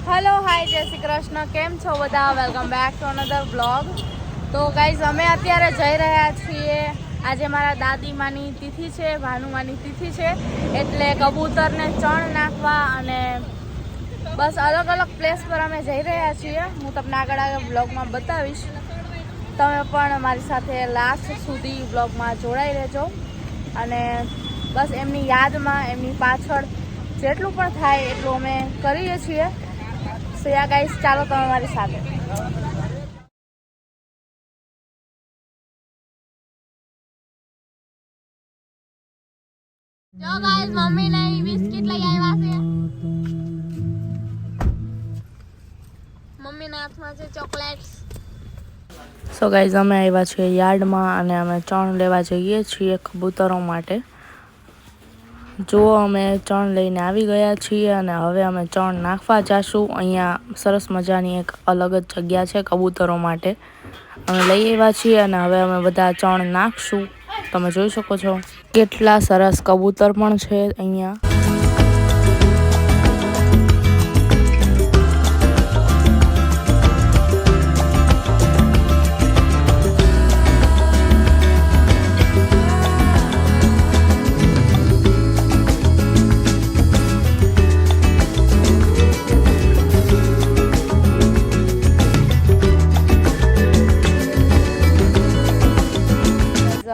Hello hi જય શ્રી કૃષ્ણ, કેમ છો બધા? Welcome back to another blog. તો ગાઈઝ અમે અત્યારે જઈ રહ્યા છીએ. આજે મારા દાદીમાની તિથિ છે, ભાનુમાની તિથિ છે, એટલે કબૂતરને ચણ નાખવા અને બસ અલગ અલગ પ્લેસ પર અમે જઈ રહ્યા છીએ. હું તમને આગળ બ્લોગમાં બતાવીશ. તમે પણ મારી સાથે લાસ્ટ સુધી બ્લોગમાં જોડાઈ રહેજો અને બસ એમની યાદમાં એમની પાછળ જેટલું પણ થાય એટલું અમે કરીએ છીએ. સો યા ગાઈસ, ચાલો તમે મારી સાથે. જો ગાઈસ, મમ્મીને બિસ્કિટ લઈ આવ્યા છે. મમ્મીના હાથમાં છે ચોકલેટ્સ. સો ગાઈસ, અમે આવ્યા છીએ યાર્ડમાં અને અમે ચણ લેવા જઈએ છીએ કબૂતરો માટે. જો અમે ચણ લઈને આવી ગયા છીએ અને હવે અમે ચણ નાખવા જઈશું. અહીંયા સરસ મજાની એક અલગ જ જગ્યા છે કબૂતરો માટે. અમે લઈ આવ્યા છીએ અને હવે અમે બધા ચણ નાખશું. તમે જોઈ શકો છો કેટલા સરસ કબૂતર પણ છે અહીંયા.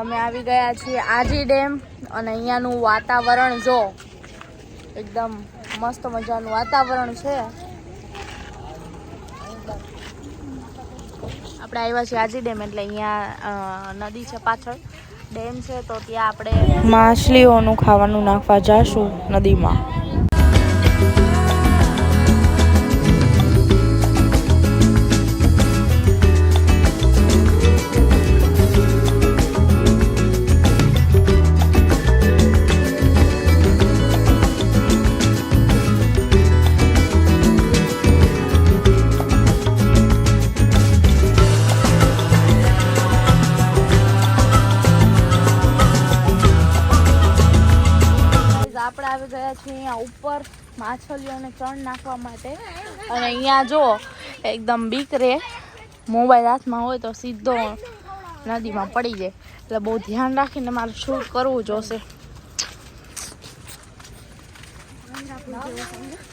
અમે આવી ગયા છીએ આજી ડેમ અને અહીંયાનું વાતાવરણ જો એકદમ મસ્ત મજાનું વાતાવરણ છે. આપણે આવ્યા છીએ આજી ડેમ એટલે અહીંયા નદી છે, પાછળ ડેમ છે, તો ત્યાં આપણે માછલીઓનું ખાવાનું નાખવા જઈશું નદીમાં. આપણે આવી ગયા છીએ અહીંયા ઉપર માછલીઓને ચણ નાખવા માટે અને અહીંયા જો એકદમ બીક રે, મોબાઈલ હાથમાં હોય તો સીધો નદીમાં પડી જાય, એટલે બહુ ધ્યાન રાખીને મારે શૂટ કરવું જોશે.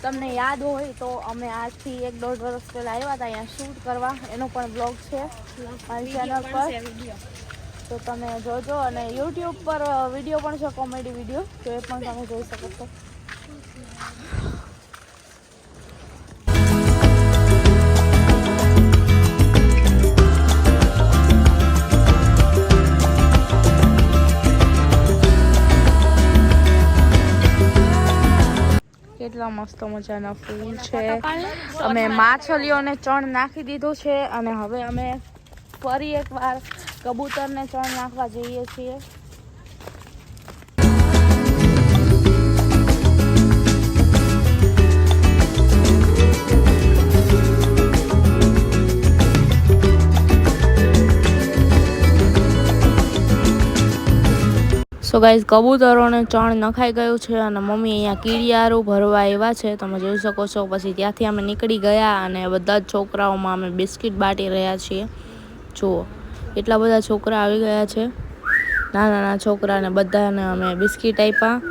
તમને યાદ હોય તો અમે આજથી 1-1.5 વર્ષ પહેલાં આવ્યા હતા અહીંયા શૂટ કરવા. એનો પણ બ્લોગ છે મારી ચેનલ પર, તો તમે જોજો. અને યુટ્યુબ પર વિડીયો પણ છે, કોમેડી વિડીયો, તો એ પણ તમે જોઈ શકો છો. કેટલા મસ્ત મજાના ફૂલ છે. અમે માછલીઓને ચણ નાખી દીધું છે અને હવે અમે ફરી એકવાર કબૂતરને ચણ નાખવા જઈએ છીએ. સો ગાઈઝ, કબૂતરોને ચણ નખાઈ ગયું છે અને મમ્મી અહીંયા કીડિયારું ભરવા આવ્યા છે, તમે જોઈ શકો છો. પછી ત્યાંથી અમે નીકળી ગયા અને બધા જ છોકરાઓમાં અમે બિસ્કિટ બાટી રહ્યા છીએ. જુઓ એટલા બધા છોકરા આવી ગયા છે, નાના નાના છોકરાને બધાને અમે બિસ્કિટ આપ્યા.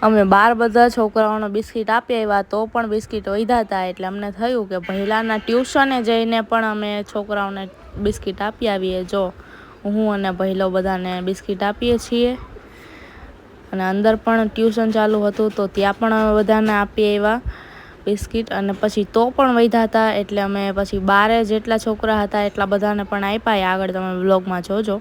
અમે 12 બધા છોકરાઓને બિસ્કિટ આપી આવ્યા તો પણ બિસ્કિટ વધ્યા હતા, એટલે અમને થયું કે પહેલાંના ટ્યુશને જઈને પણ અમે છોકરાઓને બિસ્કિટ આપી આવીએ. જો હું અને પહેલો બધાને બિસ્કિટ આપીએ છીએ, અને અંદર પણ ટ્યુશન ચાલુ હતું તો ત્યાં પણ અમે બધાને આપી આવ્યા બિસ્કિટ. અને પછી તો પણ વધ્યા હતા, એટલે અમે પછી 12 જેટલા છોકરા હતા એટલા બધાને પણ આપ્યા. આગળ તમે વ્લોગમાં જોજો.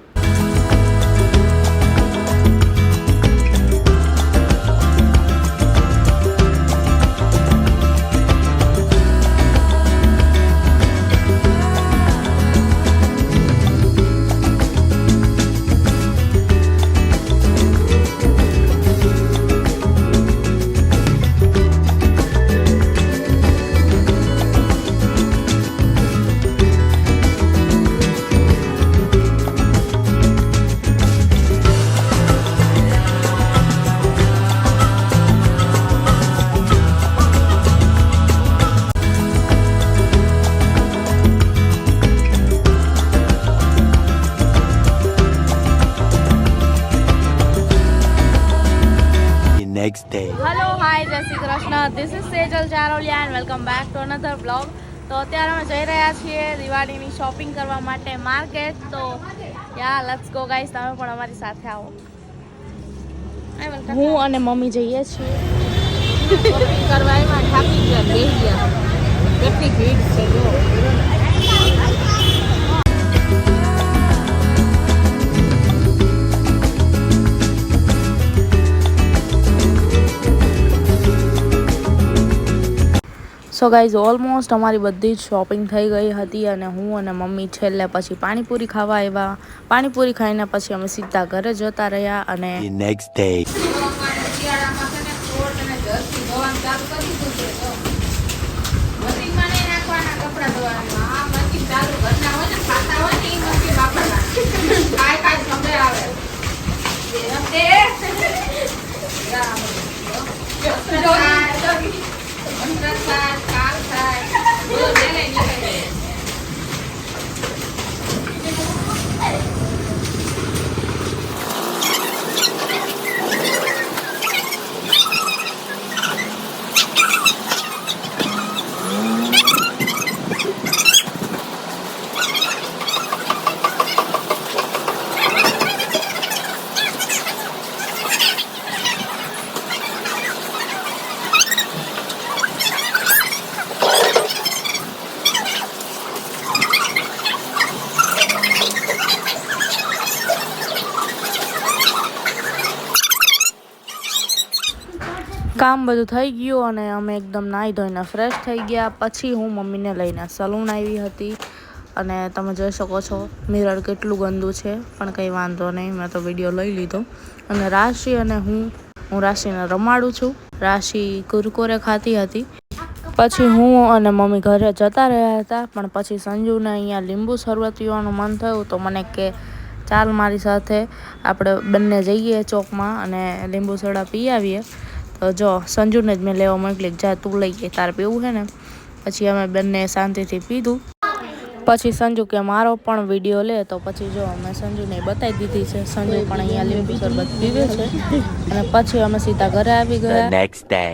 Next day. હેલો હાય જય Shri Krishna. This is Sejal Charoliya and welcome back to another blog. તો અત્યારે અમે જઈ રહ્યા છીએ દિવાળીની શોપિંગ કરવા માટે માર્કેટ. તો યા લેટ્સ ગો ગાઈસ, તમે પણ અમારી સાથે આવો. હું અને મમ્મી જઈએ છીએ શોપિંગ કરવા. એમાં થાકી ગયા, બેસી ગયા, કેટલી ભીડ છે જો. સો ગાઈઝ ઓલમોસ્ટ અમારી બધી જ શોપિંગ થઈ ગઈ હતી, અને હું અને મમ્મી છેલ્લે પછી પાણીપુરી ખાવા આવ્યા. પાણીપુરી ખાઈને પછી અમે સીધા ઘરે જતા રહ્યા. અને The next day. કામ બધું થઈ ગયું અને અમે એકદમ નાહી ધોઈને ફ્રેશ થઈ ગયા. પછી હું મમ્મીને લઈને સલૂન આવી હતી, અને તમે જોઈ શકો છો મિરર કેટલું ગંદુ છે, પણ કંઈ વાંધો નહીં, મેં તો વિડીયો લઈ લીધો. અને રાશિ અને હું રાશિને રમાડું છું. રાશિ કુરકુરે ખાતી હતી. પછી હું અને મમ્મી ઘરે જતા રહ્યા હતા, પણ પછી સંજુને અહીંયા લીંબુ શરબત પીવાનું મન થયું તો મને કે ચાલ મારી સાથે આપણે બંને જઈએ ચોકમાં અને લીંબુ સોડા પી આવીએ. તો જો સંજુને જ મેં લેવા મોકલી, જા તું લઈ ગઈ, તારે પીવું છે ને. પછી અમે બંને શાંતિથી પીધું. પછી સંજુ કે મારો પણ વિડીયો લે, તો પછી જો અમે સંજુને બતાવી દીધી છે. સંજુ પણ અહીંયા લીંબુ શરબત પીવે છે. અને પછી અમે સીધા ઘરે આવી ગયા. The next day.